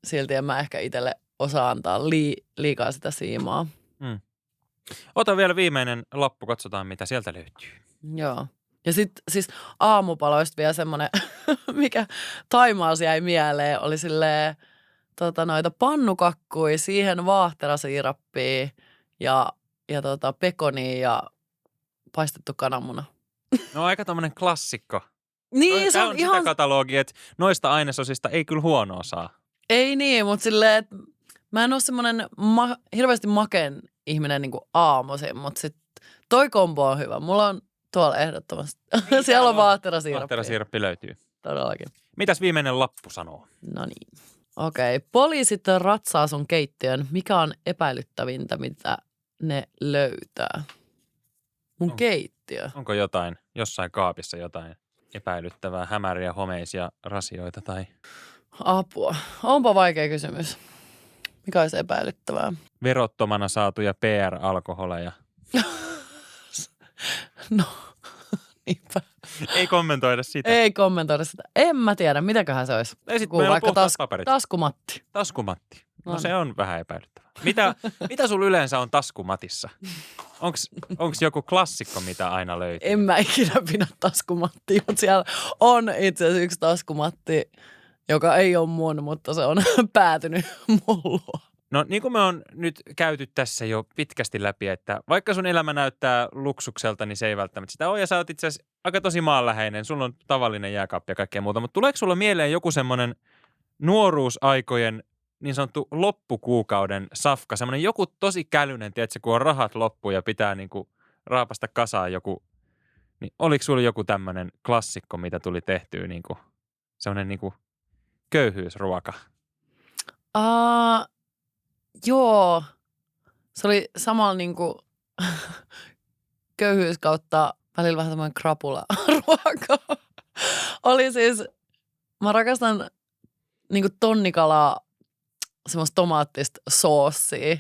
silti en mä ehkä itselle osaa antaa liikaa sitä siimaa. Ota vielä viimeinen lappu, katsotaan mitä sieltä löytyy. Joo. Ja sitten siis aamupaloista vielä semmoinen, mikä Taimaassa jäi mieleen, oli silleen noita pannukakkuja, siihen vaahterasiirappia ja pekonia ja paistettu kananmuna. No aika tommonen klassikko. Niin, se on on sitä ihan... katalogia, että noista ainesosista ei kyllä huonoa saa. Ei niin, mutta silleen, että mä en ole semmoinen hirveästi makeen ihminen niin kuin aamuisin, mutta sit toi kombo on hyvä. Mulla on tuolla ehdottomasti. Siellä on vaahterasiirappi. Vaahterasiirappi löytyy. Todellakin. Mitäs viimeinen lappu sanoo? No niin. Okei. Poliisit ratsaa sun keittiön. Mikä on epäilyttävintä, mitä ne löytää? Mun keittiö. Onko jossain kaapissa jotain epäilyttävää, hämäriä, homeisia rasioita tai... Apua. Onpa vaikea kysymys. Mikä olisi epäilyttävää? Verottomana saatuja PR-alkoholeja. No, niinpä. Ei kommentoida sitä. Ei kommentoida sitä. En mä tiedä, mitäköhän se olisi. Ei sit Joku meillä on vaikka puhtaat paperit. taskumatti. Taskumatti. No No se niin. on vähän epäilyttävää. Mitä sulla yleensä on taskumatissa? Onks joku klassikko, mitä aina löytyy? En mä ikinä pidä taskumattia, mutta siellä on itse asiassa yksi taskumatti, joka ei ole mun, mutta se on päätynyt mulla. No niin kuin me on nyt käyty tässä jo pitkästi läpi, että vaikka sun elämä näyttää luksukselta, niin se ei välttämättä sitä ole. Ja sä oot itse asiassa aika tosi maanläheinen. Sulla on tavallinen jääkaappi ja kaikkea muuta. Mutta tuleeko sulla mieleen joku semmoinen nuoruusaikojen niin sanottu loppukuukauden safka? Semmoinen joku tosi kälynen, tiedätkö, kun on rahat loppu ja pitää niinku raapasta kasaan joku. Niin oliko sulla joku tämmöinen klassikko, mitä tuli tehtyä niinku semmoinen niinku köyhyysruoka? Joo. Se oli samalla niinku köyhyys kautta välillä vähän semmoinen krapula-ruoka. Oli siis, mä rakastan niinku tonnikalaa, semmoista tomaattista soossia.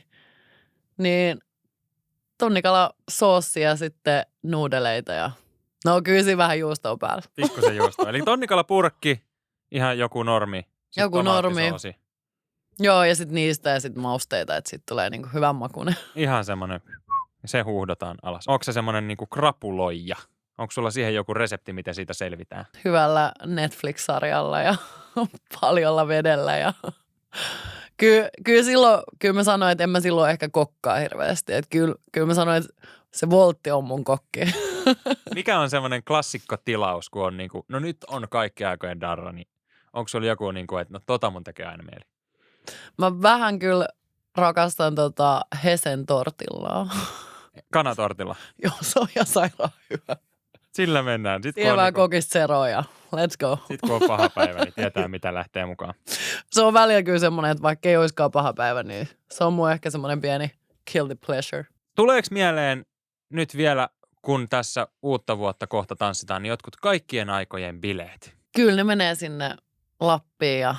Niin tonnikala soossia ja sitten nuudeleita ja no kyllä siinä vähän juustoa päällä. Pikkusen juustoa. Eli tonnikalapurkki, ihan joku normi. Sitten Joku normi. tomaattisoosi. Joo, ja sitten niistä ja sitten mausteita, että sitten tulee niinku hyvän makuinen. Ihan semmoinen, se huuhdotaan alas. Onko se semmoinen niinku krapuloija? Onko sulla siihen joku resepti, miten siitä selvitään? Hyvällä Netflix-sarjalla ja paljolla vedellä ja kyllä mä sanoin, että en mä silloin ehkä kokkaa hirveästi. Että kyllä mä sanoin, että se Voltti on mun kokki. Mikä on semmoinen klassikkotilaus, kun on niinku, no nyt on kaikki aikojen darra, niin onko sulla joku niinku, että no mun tekee aina mieli? Mä vähän kyllä rakastan Hesen tortillaa. Kanatortilla. Joo, se on ihan sairaan hyvä. Sillä mennään. Siihen vähän kokista seroja. Let's go. Sitten kun on paha päivä, niin tietää mitä lähtee mukaan. Se on välillä kyllä semmoinen, että vaikka ei olisikaan paha päivä, niin se on mun ehkä semmoinen pieni guilty pleasure. Tuleeko mieleen nyt vielä, kun tässä uutta vuotta kohta tanssitaan, niin jotkut kaikkien aikojen bileet? Kyllä ne menee sinne Lappiin ja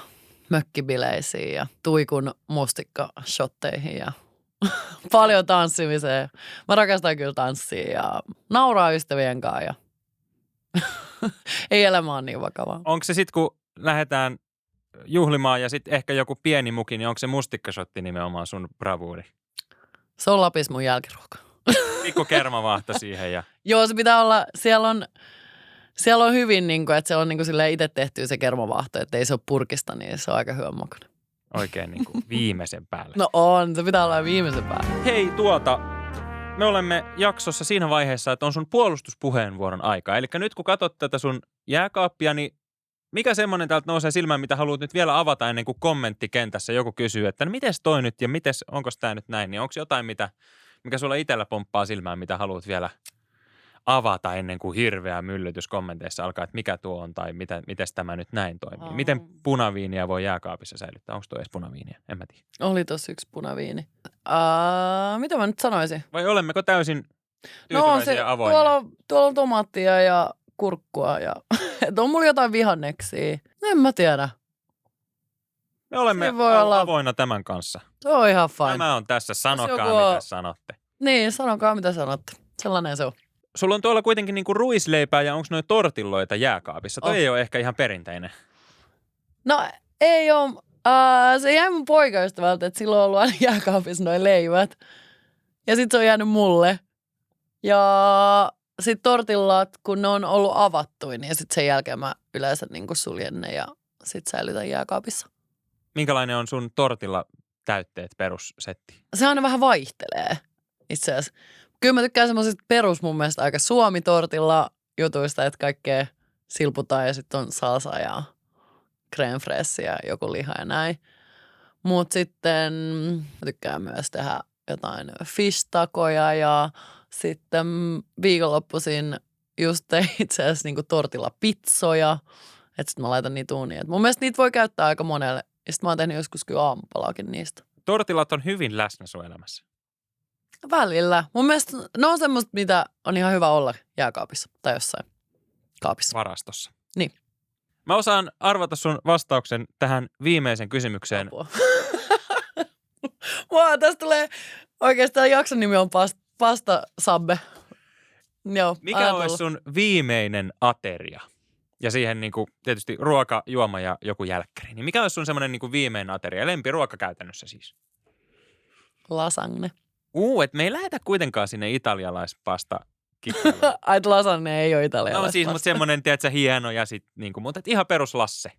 mökkibileisiin ja Tuikun mustikkashotteihin ja paljon tanssimiseen. Mä rakastan kyllä tanssia ja nauraa ystävien kanssa ja ei elämä ole niin vakavaa. Onko se sitten, kun lähdetään juhlimaan ja sitten ehkä joku pieni muki, niin onko se mustikkashotti nimenomaan sun bravuuri? Se on Lapis mun jälkiruoka. Pikku kermavaahto siihen ja... Joo, se pitää olla, siellä on hyvin, niin kuin, että se on niin kuin silleen itse tehty se kermavaahto, että ei se ole purkista, niin se on aika hyvän makuinen. Oikein niin kuin viimeisen päälle. No on, se pitää olla viimeisen päälle. Hei me olemme jaksossa siinä vaiheessa, että on sun puolustuspuheenvuoron aika. Eli nyt kun katsot tätä sun jääkaappia, niin mikä semmoinen täältä nousee silmään, mitä haluat nyt vielä avata ennen kuin kommenttikentässä joku kysyy, että no mites toi nyt ja onko tämä nyt näin, niin onko jotain, mikä sulla itsellä pomppaa silmään, mitä haluat vielä avata ennen kuin hirveä myllytys kommenteissa alkaa, että mikä tuo on tai miten tämä nyt näin toimii. Miten punaviiniä voi jääkaapissa säilyttää? Onko tuo edes punaviiniä? En mä tiedä. Oli tossa yksi punaviini. Mitä mä nyt sanoisin? Vai olemmeko täysin tyytyväisiä ja avoimia? Tuolla on tomaattia ja kurkkua ja on mulla jotain vihanneksia. En mä tiedä. Me olemme avoinna tämän kanssa. Se on ihan fine. Tämä on tässä. Sanokaa mitä sanotte. Niin, sanokaa mitä sanotte. Sellainen se on. Sulla on tuolla kuitenkin niinku ruisleipää ja onko noin tortilloita jääkaapissa? Toi ei ole ehkä ihan perinteinen. No ei ole. Se jäi mun poikaystävältä, että silloin on ollut aina jääkaapissa noin leivät. Ja sit se on jäänyt mulle. Ja sit tortillat, kun ne on ollut avattuin, niin sit sen jälkeen mä yleensä niinku suljen ne ja sit säilytän jääkaapissa. Minkälainen on sun tortilla täytteet perussetti? Se aina vähän vaihtelee itse asiassa. Kyllä mä tykkään semmoisesta perus mun mielestä aika suomi-tortilla jutuista, että kaikkea silputaan ja sitten on salsa ja crème fraîche ja joku liha ja näin. Mutta sitten mä tykkään myös tehdä jotain fish-takoja ja sitten viikonloppuisin just tein itse asiassa niinku tortilla-pitsoja. Että sitten mä laitan niitä uuniin. Et mun mielestä niitä voi käyttää aika monelle. Ja sitten mä oon tehnyt joskus kyllä aamupalaakin niistä. Tortillat on hyvin läsnä sun elämässä. Välillä. Mun mielestä ne on semmoista, mitä on ihan hyvä olla jääkaapissa tai jossain kaapissa. Varastossa. Niin. Mä osaan arvata sun vastauksen tähän viimeiseen kysymykseen. Tästä tulee oikeastaan jakson nimi on Pasta Sabbe. Joo, Mikä ajatellut. olisi sun viimeinen ateria? Ja siihen niinku, tietysti ruoka, juoma ja joku jälkkäri. Niin mikä olisi sun semmoinen niinku viimeinen ateria? Lempiruoka käytännössä siis. Lasagne. Et me ei lähetä kuitenkaan sinne italialaispasta kikkailuun. Ai, että lasagne ei ole italialaista. No siis, mutta semmoinen, tiedätkö, hieno ja sit niinku, mutta et ihan perus Lasse.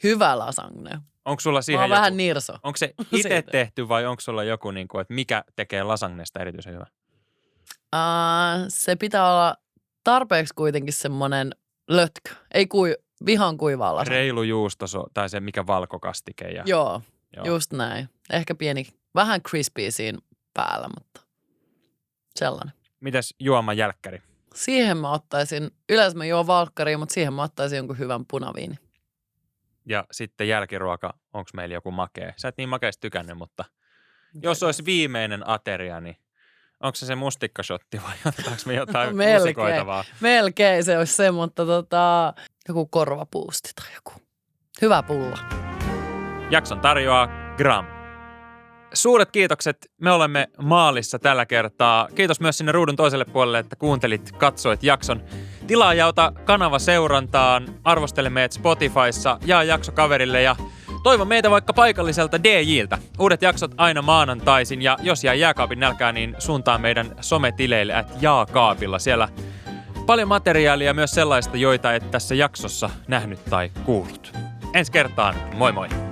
Hyvä lasagne. Onko sulla Mä siihen oon joku, vähän nirso. onko se itse siitä. tehty vai onko sulla joku, niinku, että mikä tekee lasagnesta erityisen hyvä? Se pitää olla tarpeeksi kuitenkin semmoinen lötkö. Ei vihan kuivaa lasagne. Reilu juusto tai se mikä valkokastike. Ja, Joo, Joo. just näin. Ehkä pieni, vähän crispy siinä päällä, mutta sellainen. Mites juoma jälkkäri? Siihen mä ottaisin, yleensä mä juon valkkaria, mutta siihen mä ottaisin jonkun hyvän punaviini. Ja sitten jälkiruoka, onko meillä joku makea? Sä et niin makeasti tykännyt, mutta jos olisi viimeinen ateria, niin onko se mustikkashotti vai otetaanko me jotain Melkein. musikoitavaa? Melkein se olisi se, mutta joku korvapuusti tai joku hyvä pulla. Jakson tarjoaa Gram. Suuret kiitokset. Me olemme maalissa tällä kertaa. Kiitos myös sinne ruudun toiselle puolelle, että kuuntelit, katsoit jakson. Tilaa ja ota kanava seurantaan, arvostele meidät Spotifyssa, jaa jakso kaverille ja toivo meitä vaikka paikalliselta DJ:ltä. Uudet jaksot aina maanantaisin ja jos jää jääkaapin nälkää, niin suuntaa meidän sometileille @jaakaapilla. Siellä paljon materiaalia myös sellaista, joita et tässä jaksossa nähnyt tai kuullut. Ensi kertaan, moi moi!